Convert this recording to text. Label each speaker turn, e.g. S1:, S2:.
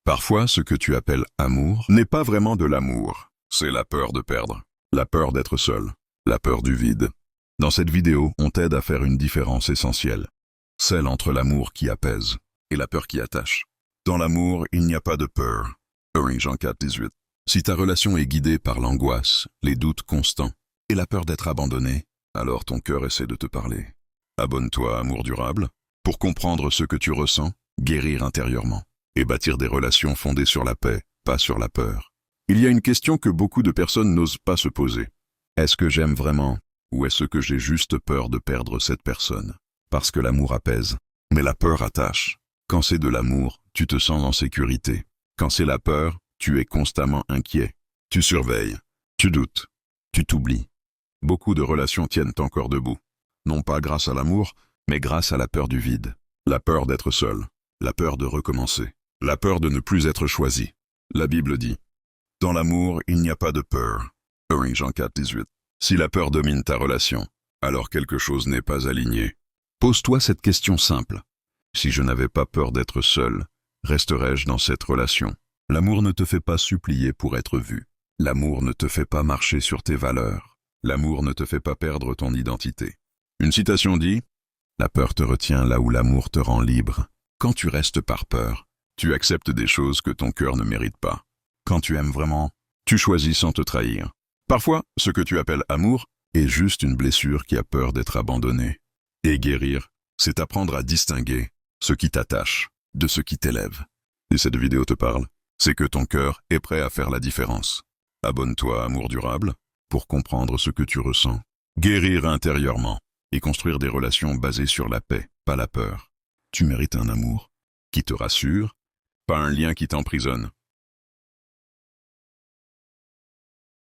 S1: Parfois, ce que tu appelles amour n'est pas vraiment de l'amour. C'est la peur de perdre, la peur d'être seul, la peur du vide. Dans cette vidéo, on t'aide à faire une différence essentielle. Celle entre l'amour qui apaise et la peur qui attache. Dans l'amour, il n'y a pas de peur. 1 Jean 4, 18. Si ta relation est guidée par l'angoisse, les doutes constants et la peur d'être abandonné, alors ton cœur essaie de te parler. Abonne-toi à Amour durable pour comprendre ce que tu ressens, guérir intérieurement et bâtir des relations fondées sur la paix, pas sur la peur. Il y a une question que beaucoup de personnes n'osent pas se poser. Est-ce que j'aime vraiment ou est-ce que j'ai juste peur de perdre cette personne? Parce que l'amour apaise, mais la peur attache. Quand c'est de l'amour, tu te sens en sécurité. Quand c'est la peur, tu es constamment inquiet. Tu surveilles, tu doutes, tu t'oublies. Beaucoup de relations tiennent encore debout. Non pas grâce à l'amour, mais grâce à la peur du vide. La peur d'être seul, la peur de recommencer, la peur de ne plus être choisi. La Bible dit, « Dans l'amour, il n'y a pas de peur. » 1 Jean 4, 18. Si la peur domine ta relation, alors quelque chose n'est pas aligné. Pose-toi cette question simple. Si je n'avais pas peur d'être seul, resterais-je dans cette relation? L'amour ne te fait pas supplier pour être vu. L'amour ne te fait pas marcher sur tes valeurs. L'amour ne te fait pas perdre ton identité. Une citation dit, « La peur te retient là où l'amour te rend libre. » Quand tu restes par peur, tu acceptes des choses que ton cœur ne mérite pas. Quand tu aimes vraiment, tu choisis sans te trahir. Parfois, ce que tu appelles amour est juste une blessure qui a peur d'être abandonnée. Et guérir, c'est apprendre à distinguer ce qui t'attache de ce qui t'élève. Si cette vidéo te parle, c'est que ton cœur est prêt à faire la différence. Abonne-toi à Amour durable pour comprendre ce que tu ressens, guérir intérieurement et construire des relations basées sur la paix, pas la peur. Tu mérites un amour qui te rassure, pas un lien qui t'emprisonne.